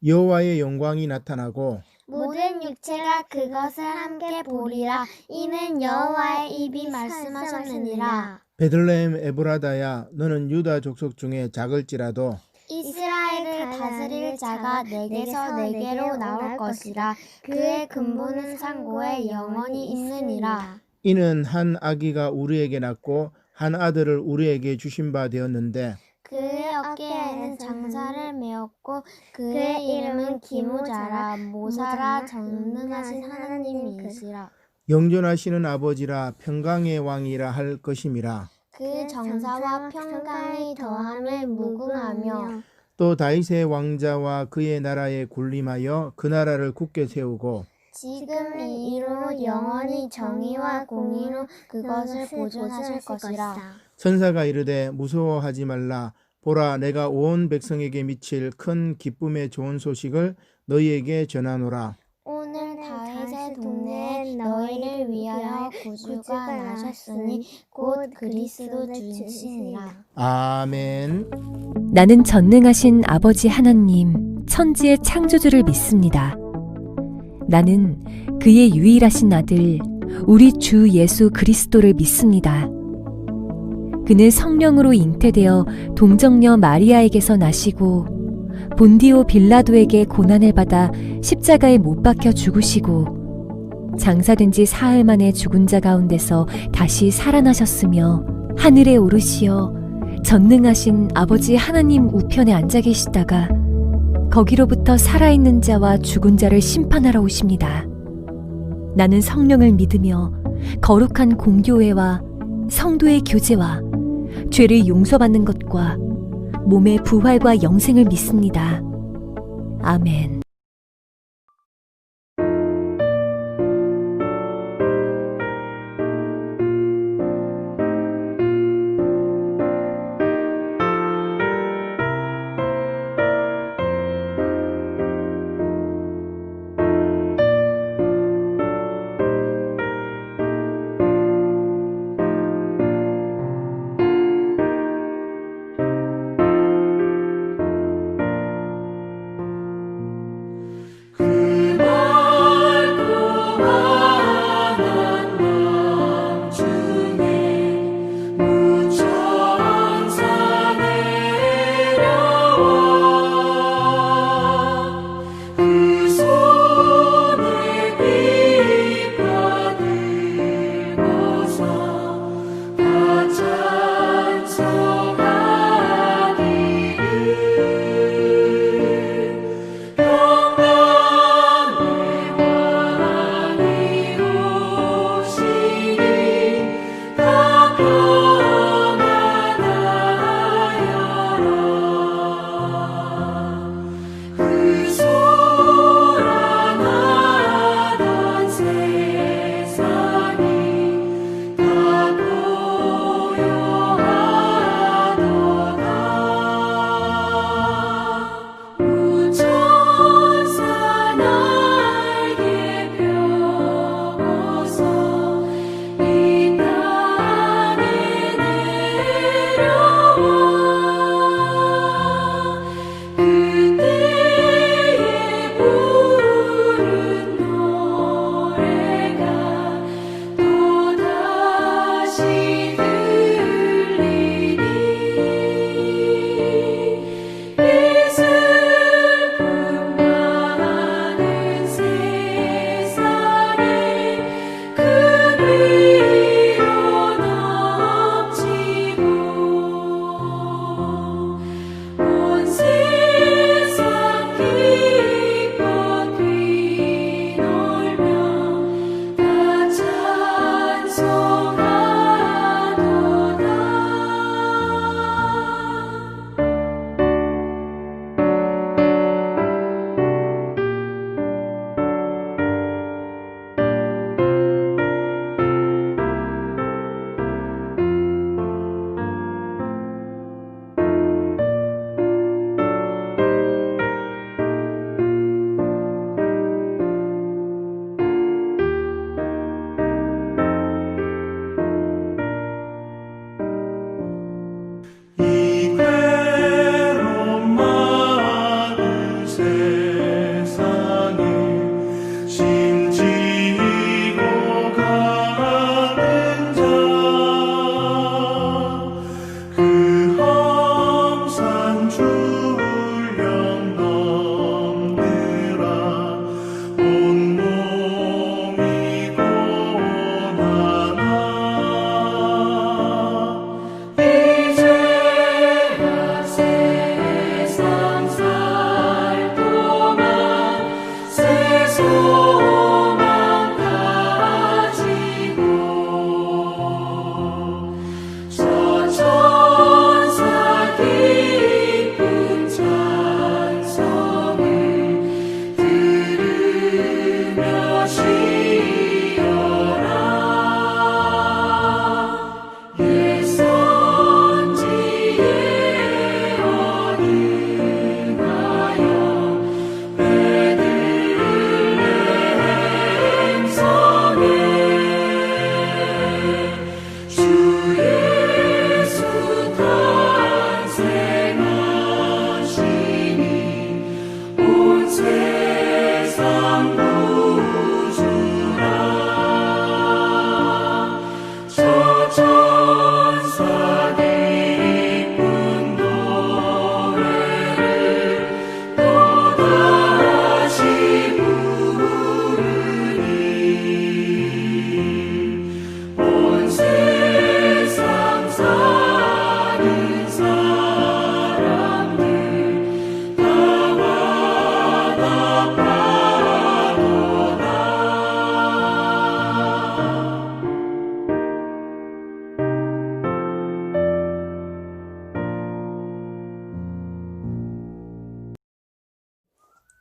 여호와의 영광이 나타나고 모든 육체가 그것을 함께 보리라. 이는 여호와의 입이 말씀하셨느니라. 베들레헴 에브라다야, 너는 유다 족속 중에 작을지라도 이스라엘을 다스릴 자가 내게서 내게로 나올 것이라. 그의 근본은 상고에 영원히 있느니라. 이는 한 아기가 우리에게 낳고 한 아들을 우리에게 주신 바 되었는데 그의 어깨에는 장사를 메었고 그의 이름은 기무자라. 모사라. 전능하신 하나님이시라. 영존하시는 아버지라 평강의 왕이라 할 것임이라. 그 정사와 평강이 더함에 무궁하며 또 다윗의 왕자와 그의 나라에 군림하여 그 나라를 굳게 세우고 지금 이후로 영원히 정의와 공의로 그것을 보존하실 것이라. 천사가 이르되 무서워하지 말라. 보라, 내가 온 백성에게 미칠 큰 기쁨의 좋은 소식을 너희에게 전하노라. 오늘 다윗의 동네에 너희를 위하여 구주가 나셨으니 곧 그리스도 주시니라. 아멘. 나는 전능하신 아버지 하나님, 천지의 창조주를 믿습니다. 나는 그의 유일하신 아들, 우리 주 예수 그리스도를 믿습니다. 그는 성령으로 잉태되어 동정녀 마리아에게서 나시고 본디오 빌라도에게 고난을 받아 십자가에 못 박혀 죽으시고 장사된 지 사흘 만에 죽은 자 가운데서 다시 살아나셨으며 하늘에 오르시어 전능하신 아버지 하나님 우편에 앉아 계시다가 거기로부터 살아있는 자와 죽은 자를 심판하러 오십니다. 나는 성령을 믿으며 거룩한 공교회와 성도의 교제와 죄를 용서받는 것과 몸의 부활과 영생을 믿습니다. 아멘.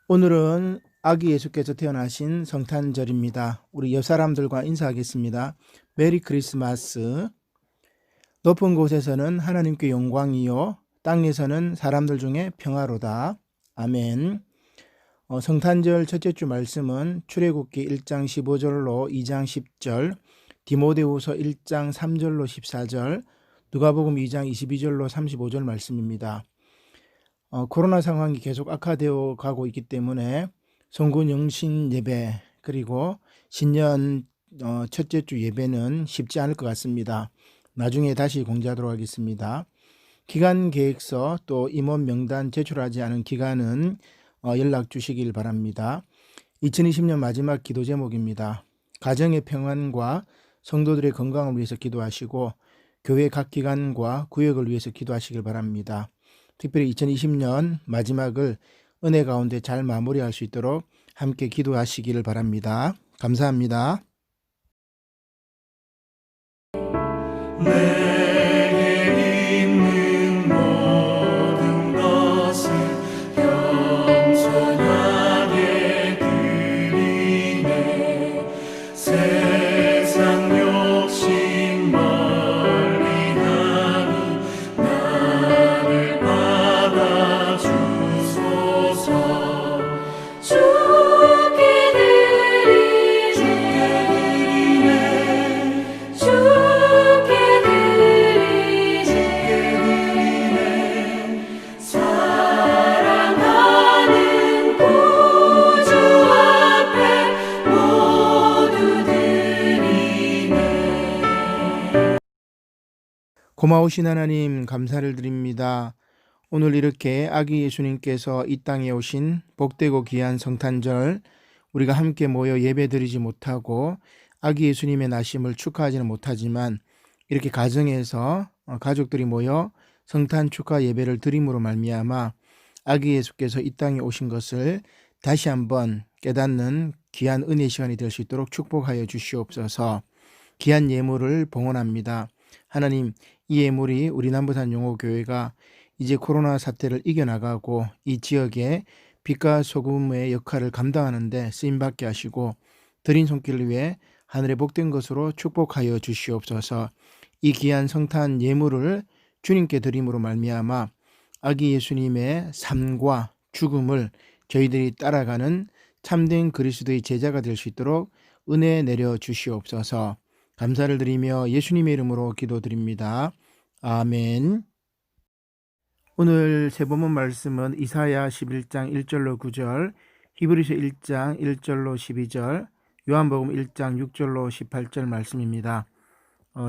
오늘은 아기 예수께서 태어나신 성탄절입니다. 우리 옆 사람들과 인사하겠습니다. 메리 크리스마스. 높은 곳에서는 하나님께 영광이요 땅에서는 사람들 중에 평화로다. 아멘. 성탄절 첫째 주 말씀은 출애굽기 1장 15절로 2장 10절, 디모데후서 1장 3절로 14절, 누가복음 2장 22절로 35절 말씀입니다. 코로나 상황이 계속 악화되어 가고 있기 때문에 성군 영신 예배 그리고 신년 첫째 주 예배는 쉽지 않을 것 같습니다. 나중에 다시 공지하도록 하겠습니다. 기간 계획서 또 임원 명단 제출하지 않은 기간은 연락 주시길 바랍니다. 2020년 마지막 기도 제목입니다. 가정의 평안과 성도들의 건강을 위해서 기도하시고 교회 각 기관과 구역을 위해서 기도하시길 바랍니다. 특별히 2020년 마지막을 은혜 가운데 잘 마무리할 수 있도록 함께 기도하시기를 바랍니다. 감사합니다. 내게 있는 모든 것을 겸손하게 드리네. 세상 욕심 멀리하니 나를 받아주소서. 주께 드리네. 주께 드리네. 사랑하는 구주 앞에 모두 드리네. 고마우신 하나님 감사를 드립니다. 오늘 이렇게 아기 예수님께서 이 땅에 오신 복되고 귀한 성탄절 우리가 함께 모여 예배드리지 못하고 아기 예수님의 나심을 축하하지는 못하지만 이렇게 가정에서 가족들이 모여 성탄 축하 예배를 드림으로 말미암아 아기 예수께서 이 땅에 오신 것을 다시 한번 깨닫는 귀한 은혜 시간이 될 수 있도록 축복하여 주시옵소서. 귀한 예물을 봉헌합니다. 하나님, 이 예물이 우리 남부산 용호교회가 이제 코로나 사태를 이겨나가고 이 지역에 빛과 소금의 역할을 감당하는 데 쓰임받게 하시고 드린 손길을 위해 하늘의 복된 것으로 축복하여 주시옵소서. 이 귀한 성탄 예물을 주님께 드림으로 말미암아 아기 예수님의 삶과 죽음을 저희들이 따라가는 참된 그리스도의 제자가 될 수 있도록 은혜 내려 주시옵소서. 감사를 드리며 예수님의 이름으로 기도드립니다. 아멘. 오늘 세번문 말씀은 이사야 11장 1절로 9절, 히브리서 1장 1절로 12절, 요한복음 1장 6절로 18절 말씀입니다.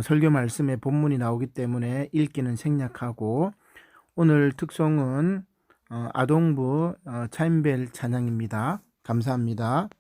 설교 말씀에 본문이 나오기 때문에 읽기는 생략하고 오늘 특송은 아동부 차인벨 찬양입니다. 감사합니다.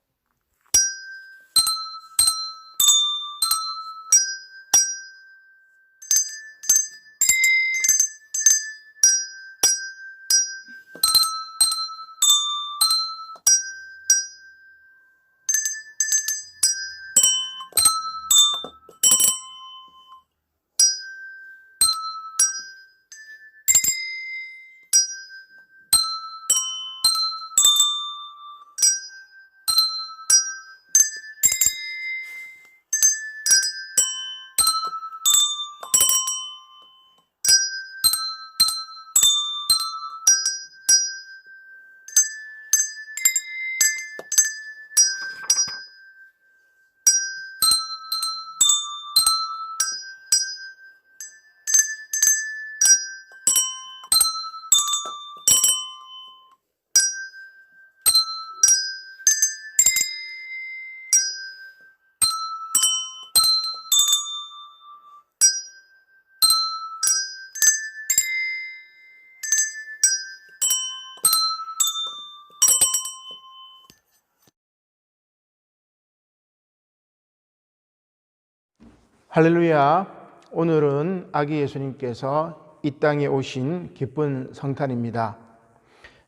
할렐루야. 오늘은 아기 예수님께서 이 땅에 오신 기쁜 성탄입니다.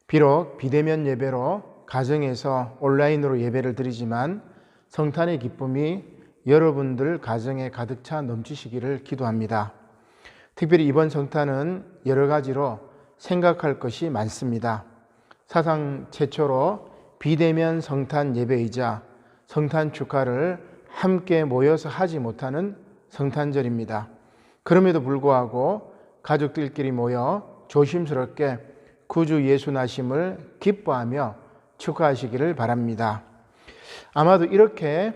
비록 비대면 예배로 가정에서 온라인으로 예배를 드리지만 성탄의 기쁨이 여러분들 가정에 가득 차 넘치시기를 기도합니다. 특별히 이번 성탄은 여러 가지로 생각할 것이 많습니다. 사상 최초로 비대면 성탄 예배이자 성탄 축하를 함께 모여서 하지 못하는 성탄절입니다. 그럼에도 불구하고 가족들끼리 모여 조심스럽게 구주 예수 나심을 기뻐하며 축하하시기를 바랍니다. 아마도 이렇게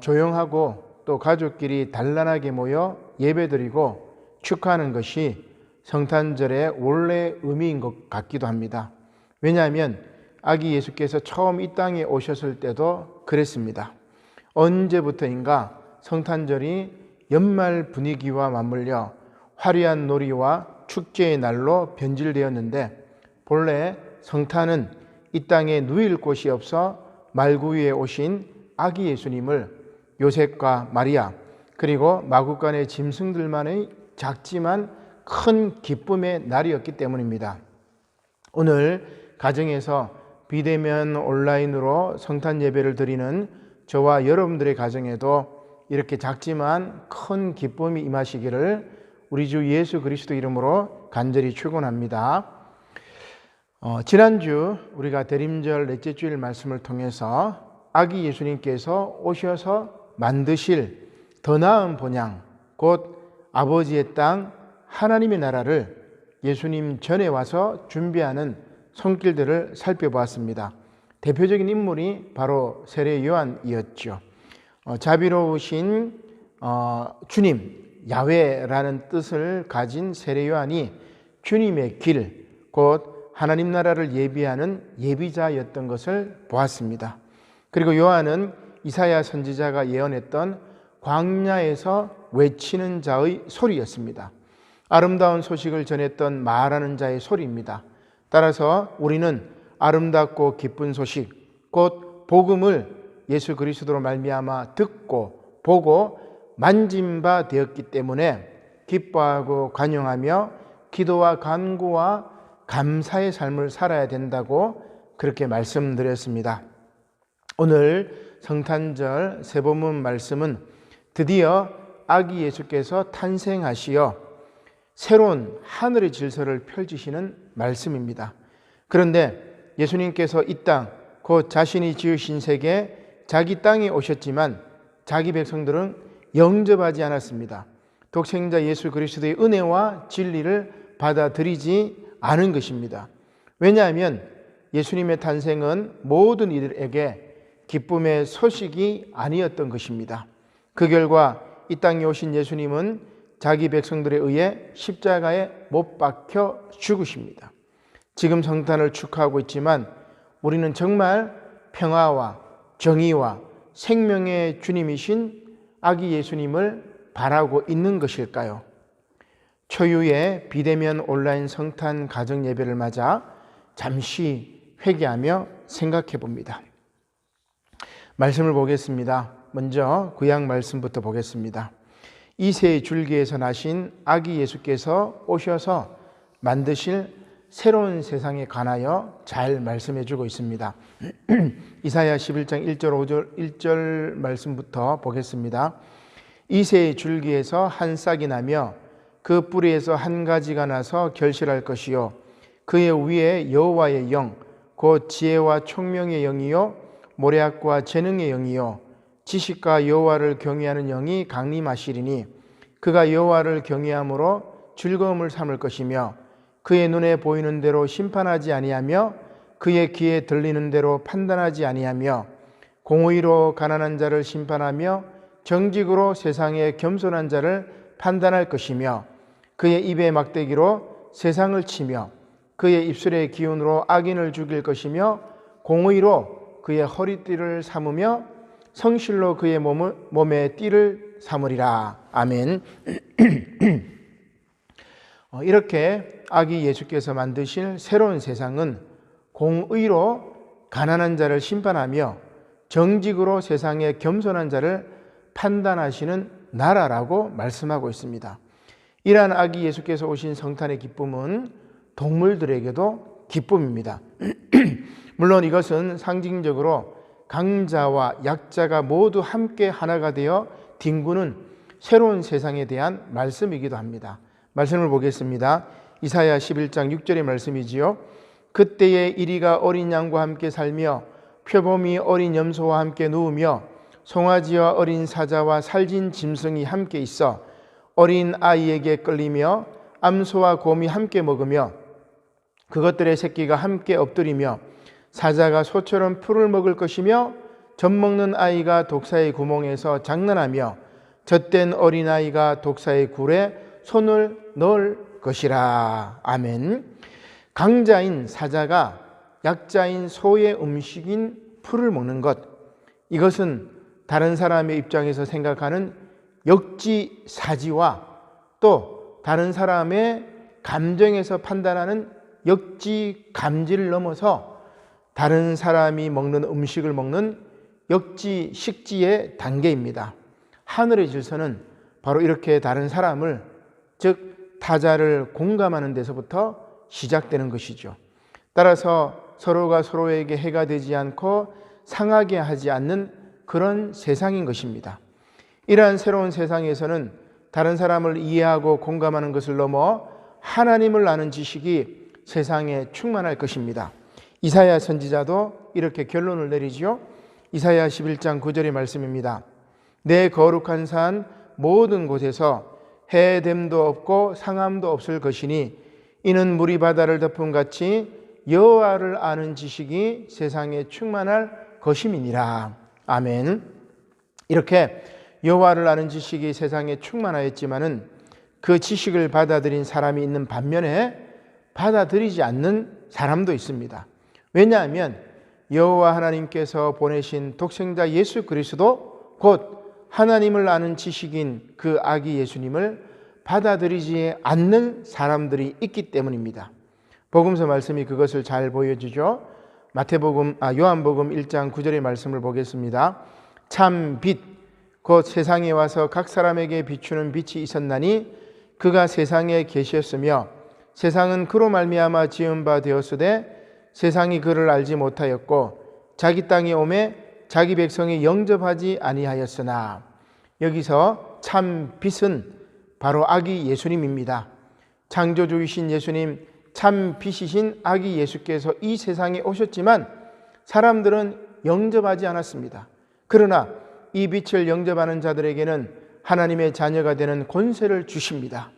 조용하고 또 가족끼리 단란하게 모여 예배드리고 축하하는 것이 성탄절의 원래 의미인 것 같기도 합니다. 왜냐하면 아기 예수께서 처음 이 땅에 오셨을 때도 그랬습니다. 언제부터인가 성탄절이 연말 분위기와 맞물려 화려한 놀이와 축제의 날로 변질되었는데, 본래 성탄은 이 땅에 누일 곳이 없어 말구 위에 오신 아기 예수님을 요셉과 마리아 그리고 마구간의 짐승들만의 작지만 큰 기쁨의 날이었기 때문입니다. 오늘 가정에서 비대면 온라인으로 성탄 예배를 드리는 저와 여러분들의 가정에도 이렇게 작지만 큰 기쁨이 임하시기를 우리 주 예수 그리스도 이름으로 간절히 축원합니다. 지난주 우리가 대림절 넷째 주일 말씀을 통해서 아기 예수님께서 오셔서 만드실 더 나은 본향, 곧 아버지의 땅 하나님의 나라를 예수님 전에 와서 준비하는 손길들을 살펴보았습니다. 대표적인 인물이 바로 세례 요한이었죠. 자비로우신 주님, 야훼라는 뜻을 가진 세례 요한이 주님의 길, 곧 하나님 나라를 예비하는 예비자였던 것을 보았습니다. 그리고 요한은 이사야 선지자가 예언했던 광야에서 외치는 자의 소리였습니다. 아름다운 소식을 전했던 말하는 자의 소리입니다. 따라서 우리는 아름답고 기쁜 소식, 곧 복음을 예수 그리스도로 말미암아 듣고 보고 만진 바 되었기 때문에 기뻐하고 관용하며 기도와 간구와 감사의 삶을 살아야 된다고 그렇게 말씀드렸습니다. 오늘 성탄절 세보문 말씀은 드디어 아기 예수께서 탄생하시어 새로운 하늘의 질서를 펼치시는 말씀입니다. 그런데 예수님께서 이 땅, 곧 자신이 지으신 세계 자기 땅에 오셨지만 자기 백성들은 영접하지 않았습니다. 독생자 예수 그리스도의 은혜와 진리를 받아들이지 않은 것입니다. 왜냐하면 예수님의 탄생은 모든 이들에게 기쁨의 소식이 아니었던 것입니다. 그 결과 이 땅에 오신 예수님은 자기 백성들에 의해 십자가에 못 박혀 죽으십니다. 지금 성탄을 축하하고 있지만 우리는 정말 평화와 정의와 생명의 주님이신 아기 예수님을 바라고 있는 것일까요? 초유의 비대면 온라인 성탄 가정 예배를 맞아 잠시 회개하며 생각해 봅니다. 말씀을 보겠습니다. 먼저 구약 말씀부터 보겠습니다. 이새의 줄기에서 나신 아기 예수께서 오셔서 만드실 새로운 세상에 관하여 잘 말씀해 주고 있습니다. 이사야 11장 1절 1절 말씀부터 보겠습니다. 이새의 줄기에서 한 싹이 나며 그 뿌리에서 한 가지가 나서 결실할 것이요 그의 위에 여호와의 영 곧 지혜와 총명의 영이요 모략과 재능의 영이요 지식과 여호와를 경외하는 영이 강림하시리니 그가 여호와를 경외함으로 즐거움을 삼을 것이며 그의 눈에 보이는 대로 심판하지 아니하며 그의 귀에 들리는 대로 판단하지 아니하며 공의로 가난한 자를 심판하며 정직으로 세상에 겸손한 자를 판단할 것이며 그의 입의 막대기로 세상을 치며 그의 입술의 기운으로 악인을 죽일 것이며 공의로 그의 허리띠를 삼으며 성실로 그의 몸에 띠를 삼으리라. 아멘. 이렇게 아기 예수께서 만드실 새로운 세상은 공의로 가난한 자를 심판하며 정직으로 세상에 겸손한 자를 판단하시는 나라라고 말씀하고 있습니다. 이러한 아기 예수께서 오신 성탄의 기쁨은 동물들에게도 기쁨입니다. 물론 이것은 상징적으로 강자와 약자가 모두 함께 하나가 되어 뒹구는 새로운 세상에 대한 말씀이기도 합니다. 말씀을 보겠습니다. 이사야 11장 6절의 말씀이지요. 그때에 이리가 어린 양과 함께 살며 표범이 어린 염소와 함께 누우며 송아지와 어린 사자와 살진 짐승이 함께 있어 어린 아이에게 끌리며 암소와 곰이 함께 먹으며 그것들의 새끼가 함께 엎드리며 사자가 소처럼 풀을 먹을 것이며 젖 먹는 아이가 독사의 구멍에서 장난하며 젖된 어린아이가 독사의 굴에 손을 넣을 것이라. 아멘. 강자인 사자가 약자인 소의 음식인 풀을 먹는 것, 이것은 다른 사람의 입장에서 생각하는 역지사지와 또 다른 사람의 감정에서 판단하는 역지감지를 넘어서 다른 사람이 먹는 음식을 먹는 역지식지의 단계입니다. 하늘의 질서는 바로 이렇게 다른 사람을, 즉 타자를 공감하는 데서부터 시작되는 것이죠. 따라서 서로가 서로에게 해가 되지 않고 상하게 하지 않는 그런 세상인 것입니다. 이러한 새로운 세상에서는 다른 사람을 이해하고 공감하는 것을 넘어 하나님을 아는 지식이 세상에 충만할 것입니다. 이사야 선지자도 이렇게 결론을 내리지요. 이사야 11장 9절의 말씀입니다. 내 거룩한 산 모든 곳에서 해됨도 없고 상함도 없을 것이니 이는 물이 바다를 덮음 같이 여호와를 아는 지식이 세상에 충만할 것임이니라. 아멘. 이렇게 여호와를 아는 지식이 세상에 충만하였지만은 그 지식을 받아들인 사람이 있는 반면에 받아들이지 않는 사람도 있습니다. 왜냐하면 여호와 하나님께서 보내신 독생자 예수 그리스도 곧 하나님을 아는 지식인 그 아기 예수님을 받아들이지 않는 사람들이 있기 때문입니다. 복음서 말씀이 그것을 잘 보여주죠. 요한복음 1장 9절의 말씀을 보겠습니다. 참 빛, 곧 세상에 와서 각 사람에게 비추는 빛이 있었나니 그가 세상에 계셨으며 세상은 그로 말미암아 지은 바 되었으되 세상이 그를 알지 못하였고 자기 땅에 오매 자기 백성이 영접하지 아니하였으나. 여기서 참 빛은 바로 아기 예수님입니다. 창조주이신 예수님, 참 빛이신 아기 예수께서 이 세상에 오셨지만 사람들은 영접하지 않았습니다. 그러나 이 빛을 영접하는 자들에게는 하나님의 자녀가 되는 권세를 주십니다.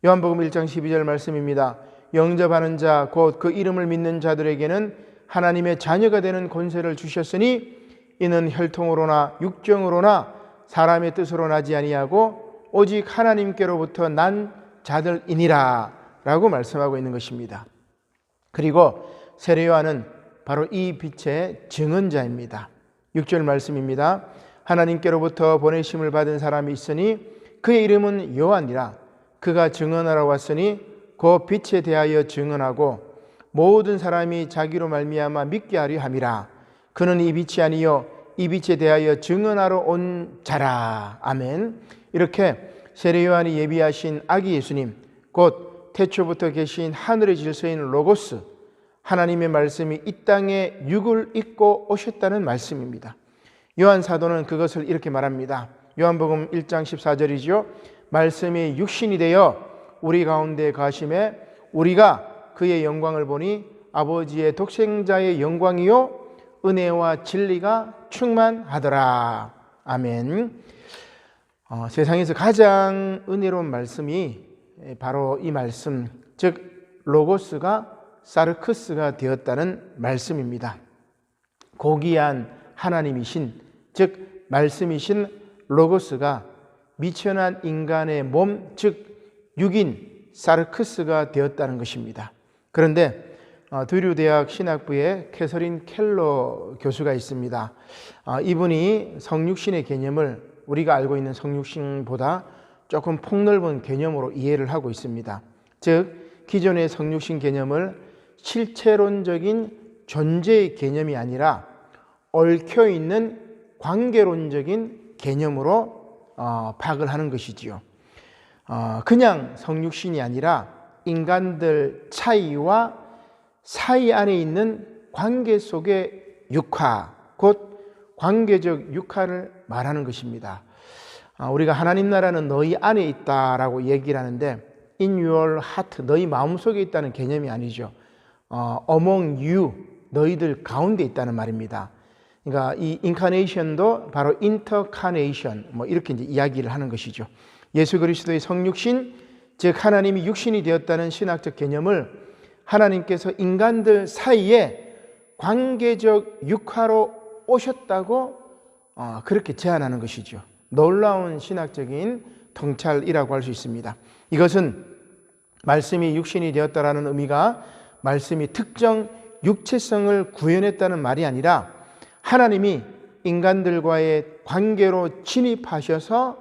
요한복음 1장 12절 말씀입니다. 영접하는 자, 곧 그 이름을 믿는 자들에게는 하나님의 자녀가 되는 권세를 주셨으니 이는 혈통으로나 육정으로나 사람의 뜻으로 나지 아니하고 오직 하나님께로부터 난 자들이니라 라고 말씀하고 있는 것입니다. 그리고 세례 요한은 바로 이 빛의 증언자입니다. 6절 말씀입니다. 하나님께로부터 보내심을 받은 사람이 있으니 그의 이름은 요한이라. 그가 증언하러 왔으니 그 빛에 대하여 증언하고 모든 사람이 자기로 말미암아 믿게 하려 함이라. 그는 이 빛이 아니요 이 빛에 대하여 증언하러 온 자라. 아멘. 이렇게 세례 요한이 예비하신 아기 예수님, 곧 태초부터 계신 하늘의 질서인 로고스, 하나님의 말씀이 이 땅에 육을 입고 오셨다는 말씀입니다. 요한 사도는 그것을 이렇게 말합니다. 요한복음 1장 14절이죠. 말씀이 육신이 되어 우리 가운데 가심에 우리가 그의 영광을 보니 아버지의 독생자의 영광이요 은혜와 진리가 충만하더라. 아멘. 세상에서 가장 은혜로운 말씀이 바로 이 말씀, 즉 로고스가 사르크스가 되었다는 말씀입니다. 고귀한 하나님이신, 즉 말씀이신 로고스가 미천한 인간의 몸, 즉 육인 사르크스가 되었다는 것입니다. 그런데 드류대학 신학부에 캐서린 켈러 교수가 있습니다. 이분이 성육신의 개념을 우리가 알고 있는 성육신보다 조금 폭넓은 개념으로 이해를 하고 있습니다. 즉 기존의 성육신 개념을 실체론적인 존재의 개념이 아니라 얽혀있는 관계론적인 개념으로 파악을 하는 것이지요. 그냥 성육신이 아니라 인간들 차이와 사이 안에 있는 관계 속의 육화, 곧 관계적 육화를 말하는 것입니다. 우리가 하나님 나라는 너희 안에 있다라고 얘기를 하는데 in your heart, 너희 마음속에 있다는 개념이 아니죠. among you, 너희들 가운데 있다는 말입니다. 그러니까 이 인카네이션도 바로 인터카네이션 뭐 이렇게 이제 이야기를 하는 것이죠. 예수 그리스도의 성육신, 즉 하나님이 육신이 되었다는 신학적 개념을 하나님께서 인간들 사이에 관계적 육화로 오셨다고 그렇게 제안하는 것이죠. 놀라운 신학적인 통찰이라고 할 수 있습니다. 이것은 말씀이 육신이 되었다라는 의미가 말씀이 특정 육체성을 구현했다는 말이 아니라 하나님이 인간들과의 관계로 진입하셔서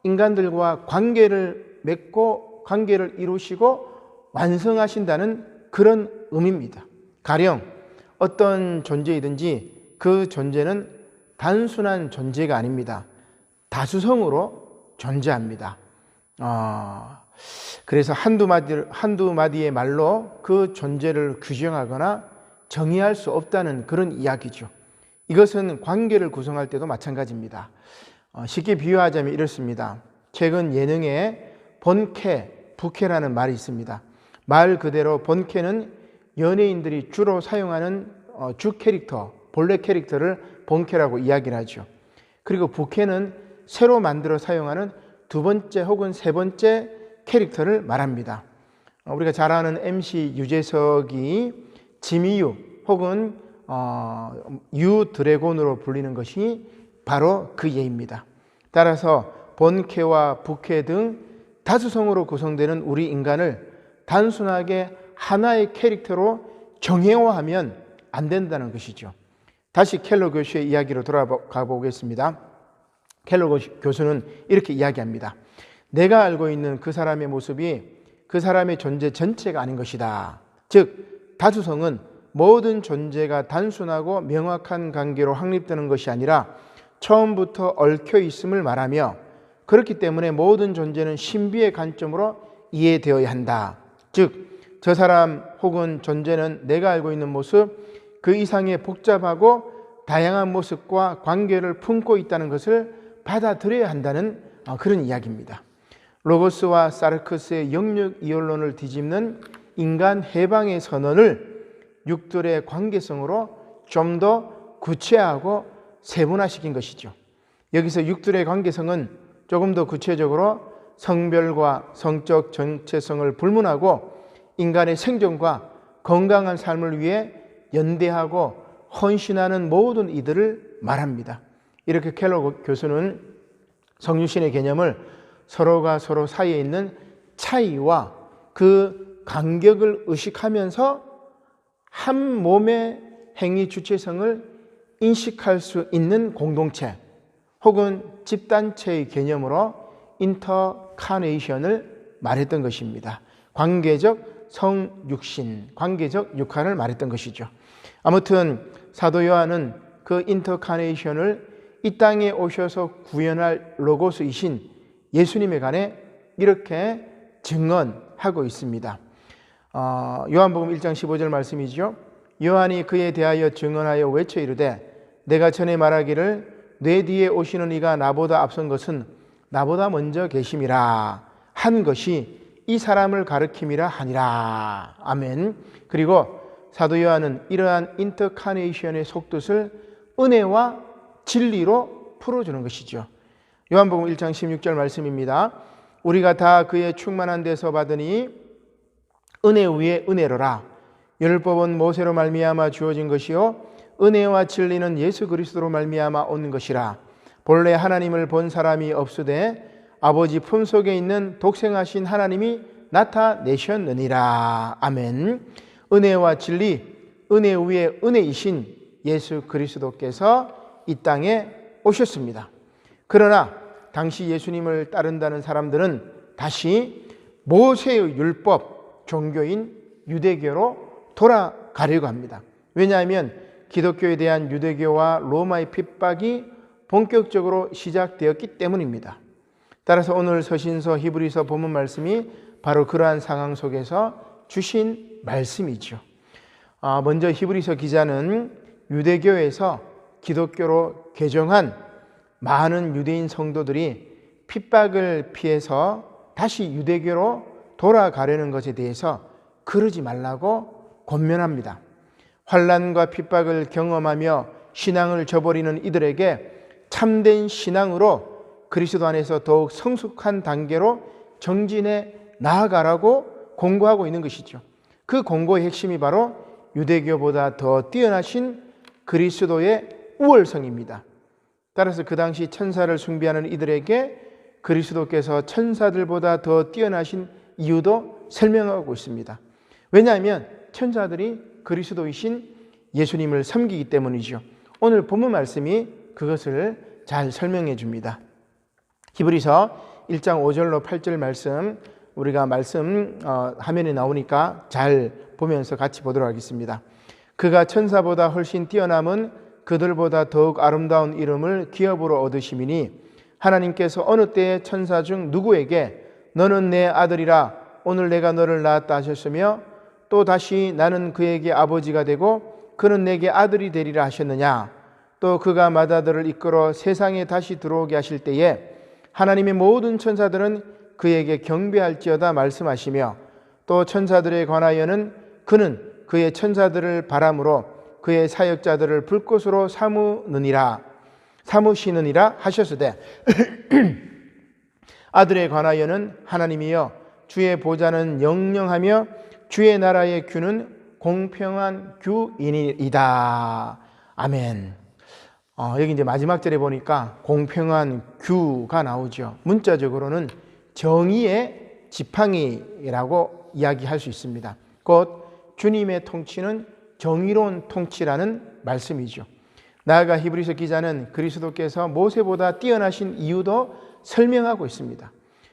인간들과 관계를 맺고 관계를 이루시고 완성하신다는 그런 의미입니다. 가령 어떤 존재이든지 그 존재는 단순한 존재가 아닙니다. 다수성으로 존재합니다. 그래서 한두 마디의 말로 그 존재를 규정하거나 정의할 수 없다는 그런 이야기죠. 이것은 관계를 구성할 때도 마찬가지입니다. 쉽게 비유하자면 이렇습니다. 최근 예능에 본캐, 부캐라는 말이 있습니다. 말 그대로 본캐는 연예인들이 주로 사용하는 주 캐릭터, 본래 캐릭터를 본캐라고 이야기를 하죠. 그리고 부캐는 새로 만들어 사용하는 두 번째 혹은 세 번째 캐릭터를 말합니다. 우리가 잘 아는 MC 유재석이 지미유 혹은 유 드래곤으로 불리는 것이 바로 그 예입니다. 따라서 본캐와 부캐 등 다수성으로 구성되는 우리 인간을 단순하게 하나의 캐릭터로 정형화하면 안 된다는 것이죠. 다시 켈러 교수의 이야기로 돌아가 보겠습니다. 켈러 교수는 이렇게 이야기합니다. 내가 알고 있는 그 사람의 모습이 그 사람의 존재 전체가 아닌 것이다. 즉 다수성은 모든 존재가 단순하고 명확한 관계로 확립되는 것이 아니라 처음부터 얽혀 있음을 말하며, 그렇기 때문에 모든 존재는 신비의 관점으로 이해되어야 한다. 즉 저 사람 혹은 존재는 내가 알고 있는 모습 그 이상의 복잡하고 다양한 모습과 관계를 품고 있다는 것을 받아들여야 한다는 그런 이야기입니다. 로고스와 사르크스의 영역 이론론을 뒤집는 인간 해방의 선언을 육들의 관계성으로 좀 더 구체화하고 세분화시킨 것이죠. 여기서 육들의 관계성은 조금 더 구체적으로 성별과 성적 정체성을 불문하고 인간의 생존과 건강한 삶을 위해 연대하고 헌신하는 모든 이들을 말합니다. 이렇게 켈러 교수는 성육신의 개념을 서로가 서로 사이에 있는 차이와 그 간격을 의식하면서 한 몸의 행위 주체성을 인식할 수 있는 공동체 혹은 집단체의 개념으로 인터카네이션을 말했던 것입니다. 관계적 성육신, 관계적 육한을 말했던 것이죠. 아무튼 사도 요한은 그 인터카네이션을 이 땅에 오셔서 구현할 로고스이신 예수님에 관해 이렇게 증언하고 있습니다. 요한복음 1장 15절 말씀이죠. 요한이 그에 대하여 증언하여 외쳐 이르되 내가 전에 말하기를 내 뒤에 오시는 이가 나보다 앞선 것은 나보다 먼저 계심이라 한 것이 이 사람을 가르킴이라 하니라. 아멘. 그리고 사도 요한은 이러한 인터카네이션의 속뜻을 은혜와 진리로 풀어주는 것이죠. 요한복음 1장 16절 말씀입니다. 우리가 다 그의 충만한 데서 받으니 은혜 위에 은혜로라. 율법은 모세로 말미암아 주어진 것이요 은혜와 진리는 예수 그리스도로 말미암아 온 것이라. 본래 하나님을 본 사람이 없으되 아버지 품속에 있는 독생하신 하나님이 나타내셨느니라. 아멘. 은혜와 진리, 은혜 위에 은혜이신 예수 그리스도께서 이 땅에 오셨습니다. 그러나 당시 예수님을 따른다는 사람들은 다시 모세의 율법 종교인 유대교로 돌아가려고 합니다. 왜냐하면 기독교에 대한 유대교와 로마의 핍박이 본격적으로 시작되었기 때문입니다. 따라서 오늘 서신서 히브리서 본문 말씀이 바로 그러한 상황 속에서 주신 말씀이죠. 먼저 히브리서 기자는 유대교에서 기독교로 개종한 많은 유대인 성도들이 핍박을 피해서 다시 유대교로 돌아가려는 것에 대해서 그러지 말라고 권면합니다. 환난과 핍박을 경험하며 신앙을 저버리는 이들에게 참된 신앙으로 그리스도 안에서 더욱 성숙한 단계로 정진해 나아가라고 공고하고 있는 것이죠. 그 공고의 핵심이 바로 유대교보다 더 뛰어나신 그리스도의 우월성입니다. 따라서 그 당시 천사를 숭배하는 이들에게 그리스도께서 천사들보다 더 뛰어나신 이유도 설명하고 있습니다. 왜냐하면 천사들이 그리스도이신 예수님을 섬기기 때문이죠. 오늘 본문 말씀이 그것을 잘 설명해 줍니다. 히브리서 1장 5절로 8절 말씀, 우리가 말씀 화면에 나오니까 잘 보면서 같이 보도록 하겠습니다. 그가 천사보다 훨씬 뛰어남은 그들보다 더욱 아름다운 이름을 기업으로 얻으심이니 하나님께서 어느 때에 천사 중 누구에게 너는 내 아들이라 오늘 내가 너를 낳았다 하셨으며 또 다시 나는 그에게 아버지가 되고 그는 내게 아들이 되리라 하셨느냐. 또 그가 맏아들을 이끌어 세상에 다시 들어오게 하실 때에 하나님의 모든 천사들은 그에게 경배할지어다 말씀하시며 또 천사들에 관하여는 그는 그의 천사들을 바람으로 그의 사역자들을 불꽃으로 삼으시느니라 하셨으되 아들에 관하여는 하나님이여 주의 보좌는 영영하며 주의 나라의 규는 공평한 규이니이다. 아멘. 여기 이제 마지막 절에 보니까 공평한 규가 나오죠. 문자적으로는 정의의 지팡이라고 이야기할 수 있습니다. 곧 주님의 통치는 정의로운 통치라는 말씀이죠. 나아가 히브리서 기자는 그리스도께서 모세보다 뛰어나신 이유도 설명하고 있습니다.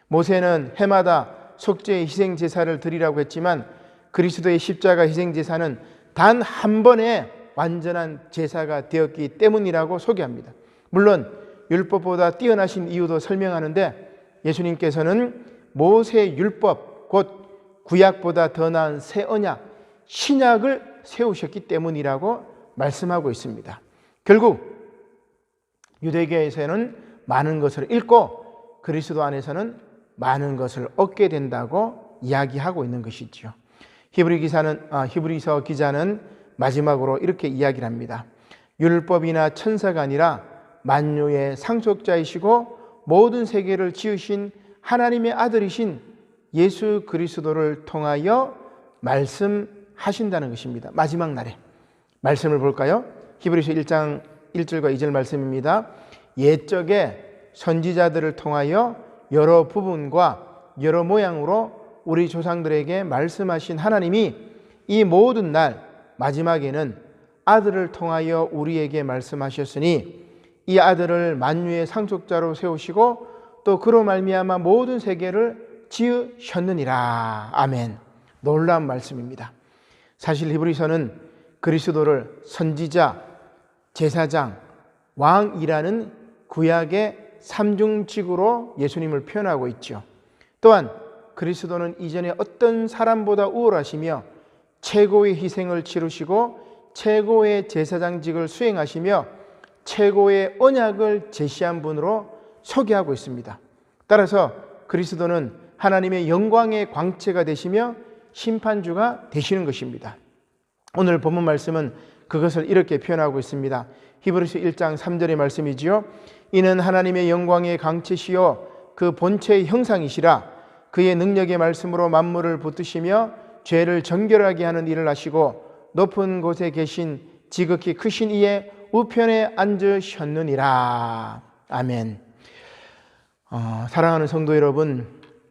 모세는 해마다 속죄의 희생 제사를 드리라고 했지만 그리스도의 십자가 희생 제사는 단 한 번의 완전한 제사가 되었기 때문이라고 소개합니다. 물론 율법보다 뛰어나신 이유도 설명하는데 예수님께서는 모세 율법 곧 구약보다 더 나은 새 언약 신약을 세우셨기 때문이라고 말씀하고 있습니다. 결국 유대교에서는 많은 것을 잃고 그리스도 안에서는 많은 것을 얻게 된다고 이야기하고 있는 것이죠. 히브리서 기자는 마지막으로 이렇게 이야기를 합니다. 율법이나 천사가 아니라 만유의 상속자이시고 모든 세계를 지으신 하나님의 아들이신 예수 그리스도를 통하여 말씀하신다는 것입니다. 마지막 날에 말씀을 볼까요? 히브리서 1장 1절과 2절 말씀입니다. 옛적에 선지자들을 통하여 여러 부분과 여러 모양으로 우리 조상들에게 말씀하신 하나님이 이 모든 날 마지막에는 아들을 통하여 우리에게 말씀하셨으니 이 아들을 만유의 상속자로 세우시고 또 그로 말미암아 모든 세계를 지으셨느니라. 아멘. 놀라운 말씀입니다. 사실 히브리서는 그리스도를 선지자, 제사장, 왕이라는 구약의 삼중직으로 예수님을 표현하고 있죠. 또한 그리스도는 이전에 어떤 사람보다 우월하시며 최고의 희생을 치르시고 최고의 제사장직을 수행하시며 최고의 언약을 제시한 분으로 소개하고 있습니다. 따라서 그리스도는 하나님의 영광의 광채가 되시며 심판주가 되시는 것입니다. 오늘 본문 말씀은 그것을 이렇게 표현하고 있습니다. 히브리서 1장 3절의 말씀이지요. 이는 하나님의 영광의 강체시요 그 본체의 형상이시라. 그의 능력의 말씀으로 만물을 붙드시며 죄를 정결하게 하는 일을 하시고 높은 곳에 계신 지극히 크신 이의 우편에 앉으셨느니라. 아멘. 사랑하는 성도 여러분,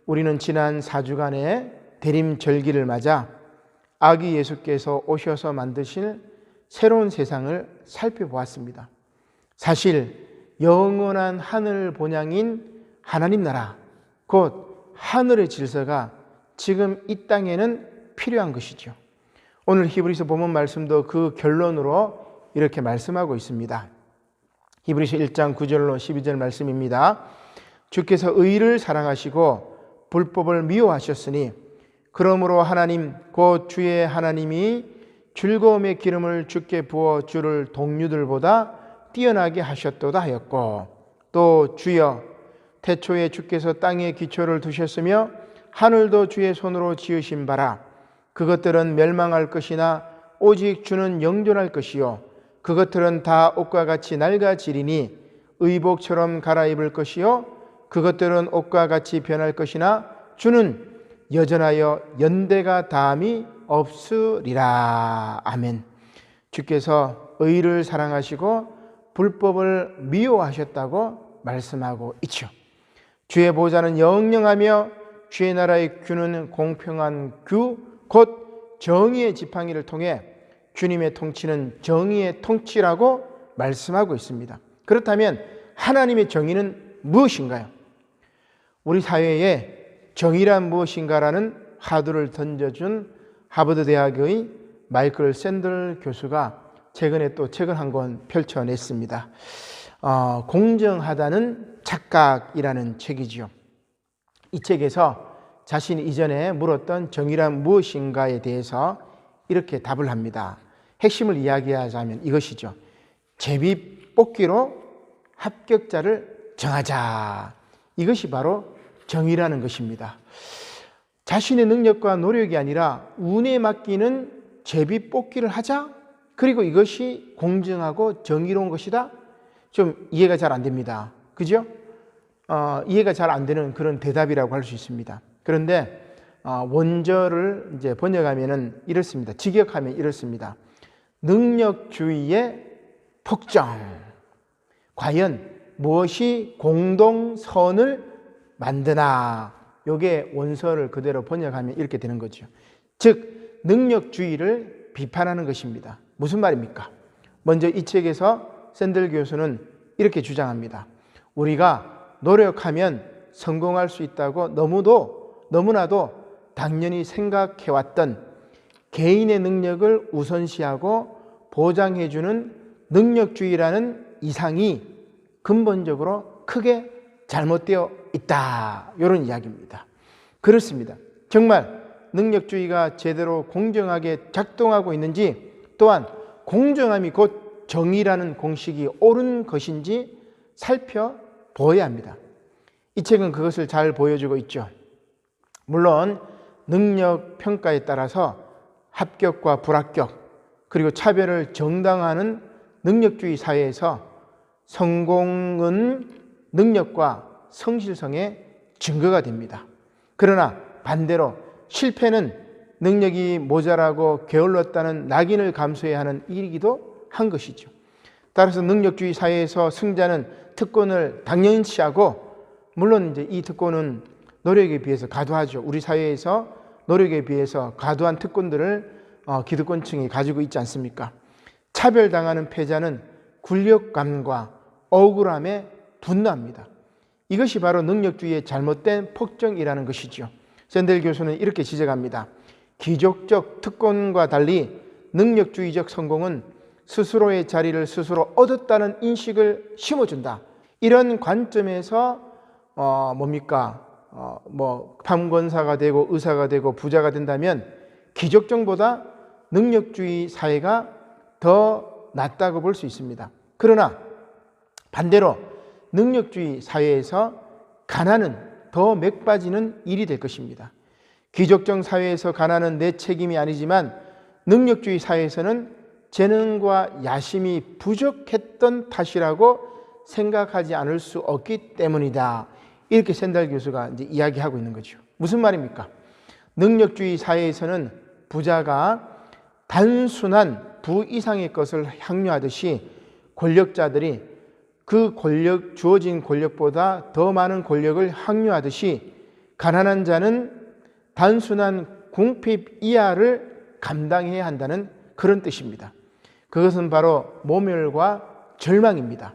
우리는 지난 4주간의 대림절기를 맞아 아기 예수께서 오셔서 만드실 새로운 세상을 살펴보았습니다. 사실 영원한 하늘 본향인 하나님 나라, 곧 하늘의 질서가 지금 이 땅에는 필요한 것이죠. 오늘 히브리서 본문 말씀도 그 결론으로 이렇게 말씀하고 있습니다. 히브리서 1장 9절로 12절 말씀입니다. 주께서 의를 사랑하시고 불법을 미워하셨으니 그러므로 하나님 곧 주의 하나님이 즐거움의 기름을 주께 부어 주를 동류들보다 뛰어나게 하셨도다 하였고 또 주여 태초에 주께서 땅에 기초를 두셨으며 하늘도 주의 손으로 지으신 바라 그것들은 멸망할 것이나 오직 주는 영존할 것이요 그것들은 다 옷과 같이 낡아지리니 의복처럼 갈아입을 것이요 그것들은 옷과 같이 변할 것이나 주는 여전하여 연대가 다함이 없으리라. 아멘. 주께서 의를 사랑하시고 불법을 미워하셨다고 말씀하고 있죠. 주의 보좌는 영영하며 주의 나라의 규는 공평한 규, 곧 정의의 지팡이를 통해 주님의 통치는 정의의 통치라고 말씀하고 있습니다. 그렇다면 하나님의 정의는 무엇인가요? 우리 사회에 정의란 무엇인가라는 화두를 던져준 하버드 대학의 마이클 샌들 교수가 최근에 또 책을 한 권 펼쳐냈습니다. 공정하다는 착각이라는 책이지요. 이 책에서 자신이 이전에 물었던 정의란 무엇인가에 대해서 이렇게 답을 합니다. 핵심을 이야기하자면 이것이죠. 제비 뽑기로 합격자를 정하자. 이것이 바로 정의라는 것입니다. 자신의 능력과 노력이 아니라 운에 맡기는 제비 뽑기를 하자. 그리고 이것이 공정하고 정의로운 것이다. 좀 이해가 잘 안 됩니다. 그죠? 이해가 잘 안 되는 그런 대답이라고 할 수 있습니다. 그런데 원절을 이제 번역하면은 이렇습니다. 직역하면 이렇습니다. 능력주의의 폭정. 과연 무엇이 공동선을 만드나? 요게 원서를 그대로 번역하면 이렇게 되는 거죠. 즉 능력주의를 비판하는 것입니다. 무슨 말입니까? 먼저 이 책에서 샌들 교수는 이렇게 주장합니다. 우리가 노력하면 성공할 수 있다고 너무나도 당연히 생각해왔던 개인의 능력을 우선시하고 보장해주는 능력주의라는 이상이 근본적으로 크게 잘못되어 있다. 이런 이야기입니다. 그렇습니다. 정말 능력주의가 제대로 공정하게 작동하고 있는지, 또한 공정함이 곧 정의라는 공식이 옳은 것인지 살펴보아야 합니다. 이 책은 그것을 잘 보여주고 있죠. 물론 능력 평가에 따라서 합격과 불합격, 그리고 차별을 정당화하는 능력주의 사회에서 성공은 능력과 성실성의 증거가 됩니다. 그러나 반대로 실패는 능력이 모자라고 게을렀다는 낙인을 감수해야 하는 일이기도 한 것이죠. 따라서 능력주의 사회에서 승자는 특권을 당연시 하고, 물론 이제 이 특권은 노력에 비해서 과도하죠. 우리 사회에서 노력에 비해서 과도한 특권들을 기득권층이 가지고 있지 않습니까? 차별당하는 패자는 굴욕감과 억울함에 분노합니다. 이것이 바로 능력주의의 잘못된 폭정이라는 것이죠. 샌델 교수는 이렇게 지적합니다. 기족적 특권과 달리 능력주의적 성공은 스스로의 자리를 스스로 얻었다는 인식을 심어준다. 이런 관점에서 판권사가 되고 의사가 되고 부자가 된다면 기족정보다 능력주의 사회가 더 낫다고 볼 수 있습니다. 그러나 반대로 능력주의 사회에서 가난은 더 맥빠지는 일이 될 것입니다. 기족적 사회에서 가난은 내 책임이 아니지만 능력주의 사회에서는 재능과 야심이 부족했던 탓이라고 생각하지 않을 수 없기 때문이다. 이렇게 샌달 교수가 이제 이야기하고 있는 거죠. 무슨 말입니까? 능력주의 사회에서는 부자가 단순한 부 이상의 것을 향유하듯이 권력자들이 그 주어진 권력보다 더 많은 권력을 향유하듯이 가난한 자는 단순한 궁핍 이하를 감당해야 한다는 그런 뜻입니다. 그것은 바로 모멸과 절망입니다.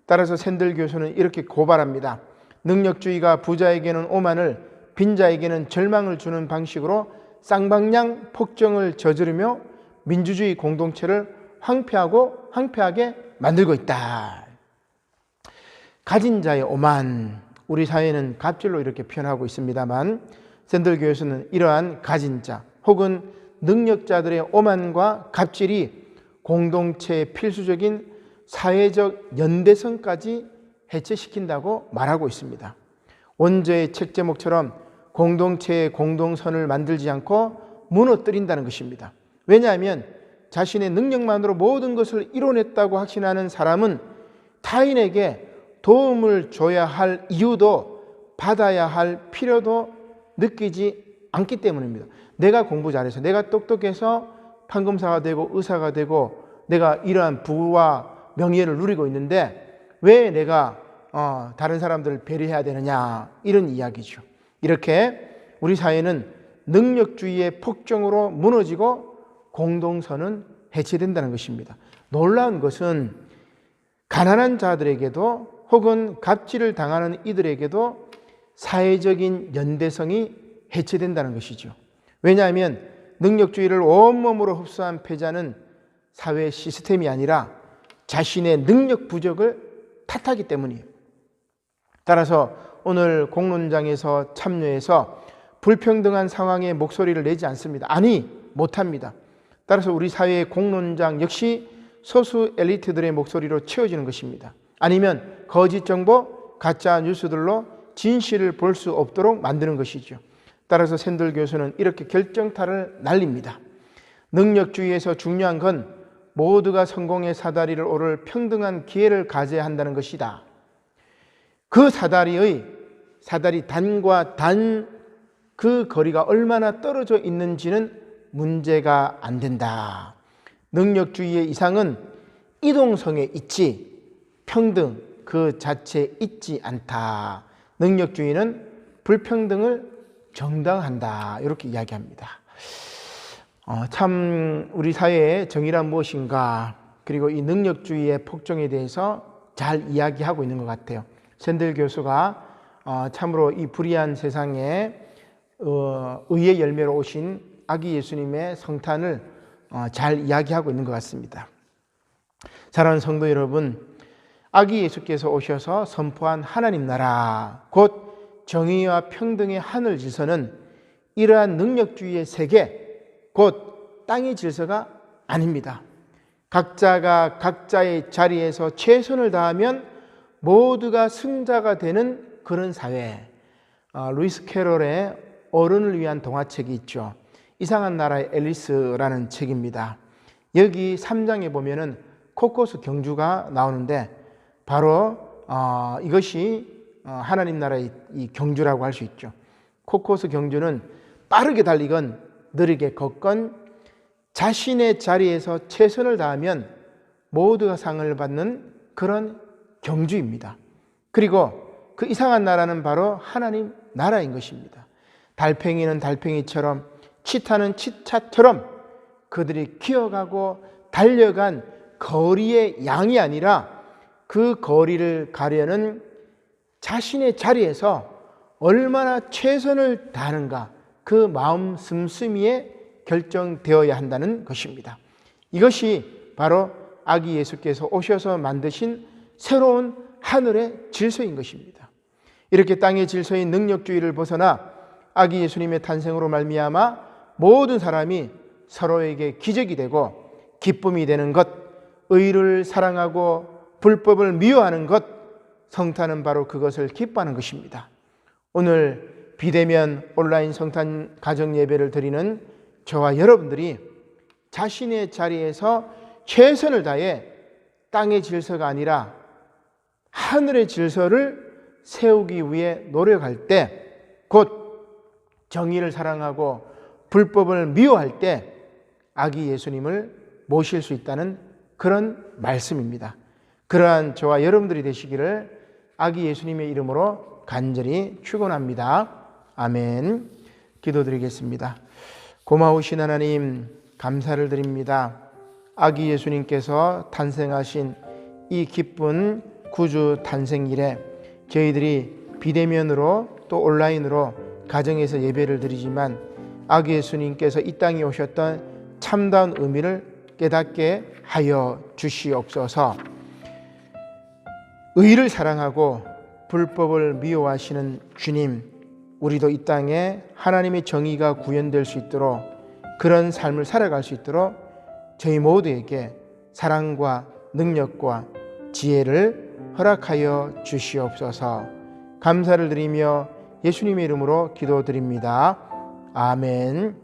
따라서 샌들 교수는 이렇게 고발합니다. 능력주의가 부자에게는 오만을, 빈자에게는 절망을 주는 방식으로 쌍방향 폭정을 저지르며 민주주의 공동체를 황폐하게 만들고 있다. 가진 자의 오만, 우리 사회는 갑질로 이렇게 표현하고 있습니다만 샌들 교수는 이러한 가진 자 혹은 능력자들의 오만과 갑질이 공동체의 필수적인 사회적 연대성까지 해체시킨다고 말하고 있습니다. 원저의 책 제목처럼 공동체의 공동선을 만들지 않고 무너뜨린다는 것입니다. 왜냐하면 자신의 능력만으로 모든 것을 이뤄냈다고 확신하는 사람은 타인에게 도움을 줘야 할 이유도 받아야 할 필요도 느끼지 않기 때문입니다. 내가 공부 잘해서, 내가 똑똑해서 판검사가 되고 의사가 되고 내가 이러한 부와 명예를 누리고 있는데 왜 내가 다른 사람들을 배려해야 되느냐, 이런 이야기죠. 이렇게 우리 사회는 능력주의의 폭정으로 무너지고 공동선은 해체된다는 것입니다. 놀라운 것은 가난한 자들에게도 혹은 갑질을 당하는 이들에게도 사회적인 연대성이 해체된다는 것이죠. 왜냐하면 능력주의를 온몸으로 흡수한 패자는 사회 시스템이 아니라 자신의 능력 부족을 탓하기 때문이에요. 따라서 오늘 공론장에서 참여해서 불평등한 상황에 목소리를 내지 않습니다. 아니, 못합니다. 따라서 우리 사회의 공론장 역시 소수 엘리트들의 목소리로 채워지는 것입니다. 아니면 거짓 정보, 가짜 뉴스들로 진실을 볼 수 없도록 만드는 것이죠. 따라서 샌들 교수는 이렇게 결정타를 날립니다. 능력주의에서 중요한 건 모두가 성공의 사다리를 오를 평등한 기회를 가져야 한다는 것이다. 그 사다리 단과 단 그 거리가 얼마나 떨어져 있는지는 문제가 안 된다. 능력주의의 이상은 이동성에 있지 평등 그 자체에 있지 않다. 능력주의는 불평등을 정당한다. 이렇게 이야기합니다. 참 우리 사회의 정의란 무엇인가, 그리고 이 능력주의의 폭정에 대해서 잘 이야기하고 있는 것 같아요. 샌들 교수가 참으로 이 불의한 세상에 의의 열매로 오신 아기 예수님의 성탄을 잘 이야기하고 있는 것 같습니다. 사랑하는 성도 여러분, 아기 예수께서 오셔서 선포한 하나님 나라, 곧 정의와 평등의 하늘 질서는 이러한 능력주의의 세계, 곧 땅의 질서가 아닙니다. 각자가 각자의 자리에서 최선을 다하면 모두가 승자가 되는 그런 사회. 루이스 캐롤의 어른을 위한 동화책이 있죠. 이상한 나라의 앨리스라는 책입니다. 여기 3장에 보면은 코코스 경주가 나오는데 바로 이것이 하나님 나라의 이 경주라고 할 수 있죠. 코코스 경주는 빠르게 달리건 느리게 걷건 자신의 자리에서 최선을 다하면 모두가 상을 받는 그런 경주입니다. 그리고 그 이상한 나라는 바로 하나님 나라인 것입니다. 달팽이는 달팽이처럼, 치타는 치타처럼 그들이 기어가고 달려간 거리의 양이 아니라 그 거리를 가려는 자신의 자리에서 얼마나 최선을 다하는가, 그 마음 씀씀이에 결정되어야 한다는 것입니다. 이것이 바로 아기 예수께서 오셔서 만드신 새로운 하늘의 질서인 것입니다. 이렇게 땅의 질서인 능력주의를 벗어나 아기 예수님의 탄생으로 말미암아 모든 사람이 서로에게 기적이 되고 기쁨이 되는 것, 의를 사랑하고 불법을 미워하는 것, 성탄은 바로 그것을 기뻐하는 것입니다. 오늘 비대면 온라인 성탄 가정 예배를 드리는 저와 여러분들이 자신의 자리에서 최선을 다해 땅의 질서가 아니라 하늘의 질서를 세우기 위해 노력할 때, 곧 정의를 사랑하고 불법을 미워할 때 아기 예수님을 모실 수 있다는 그런 말씀입니다. 그러한 저와 여러분들이 되시기를 아기 예수님의 이름으로 간절히 축원합니다. 아멘. 기도드리겠습니다. 고마우신 하나님, 감사를 드립니다. 아기 예수님께서 탄생하신 이 기쁜 구주 탄생일에 저희들이 비대면으로 또 온라인으로 가정에서 예배를 드리지만 아기 예수님께서 이 땅에 오셨던 참다운 의미를 깨닫게 하여 주시옵소서. 의를 사랑하고 불법을 미워하시는 주님, 우리도 이 땅에 하나님의 정의가 구현될 수 있도록, 그런 삶을 살아갈 수 있도록 저희 모두에게 사랑과 능력과 지혜를 허락하여 주시옵소서. 감사를 드리며 예수님의 이름으로 기도드립니다. 아멘.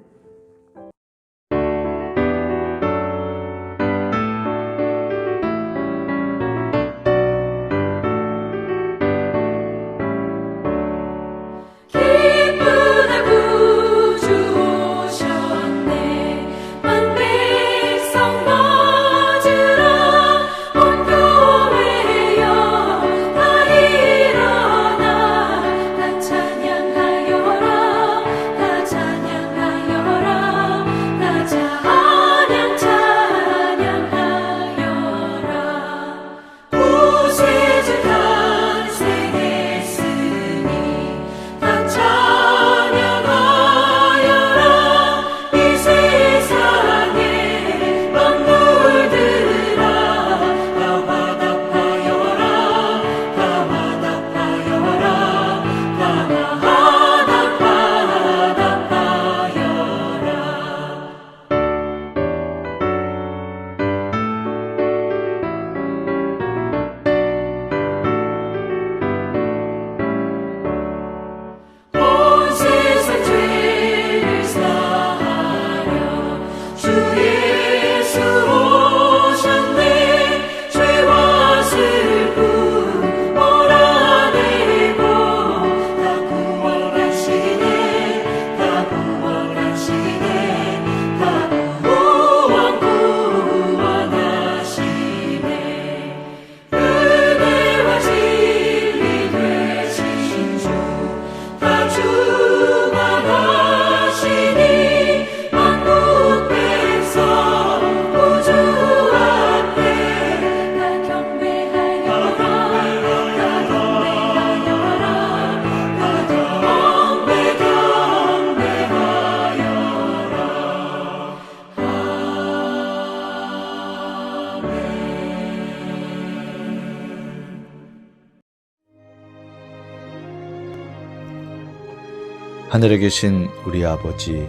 하늘에 계신 우리 아버지,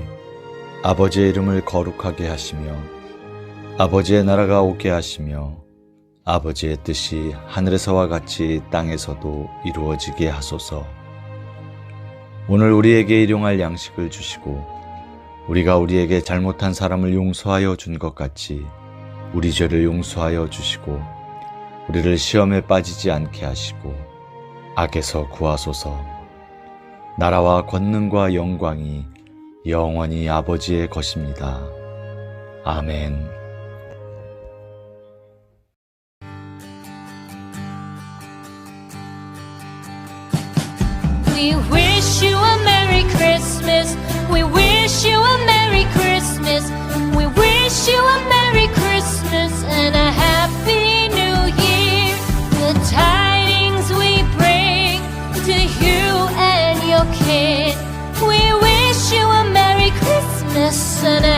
아버지의 이름을 거룩하게 하시며 아버지의 나라가 오게 하시며 아버지의 뜻이 하늘에서와 같이 땅에서도 이루어지게 하소서. 오늘 우리에게 일용할 양식을 주시고 우리가 우리에게 잘못한 사람을 용서하여 준 것 같이 우리 죄를 용서하여 주시고 우리를 시험에 빠지지 않게 하시고 악에서 구하소서. 나라와 권능과 영광이 영원히 아버지의 것입니다. 아멘. We wish you a Merry Christmas. We wish you a Merry Christmas. We wish you a Merry Christmas and a Happy New Year. The tidings we bring to you and your kid. We wish you a Merry Christmas and a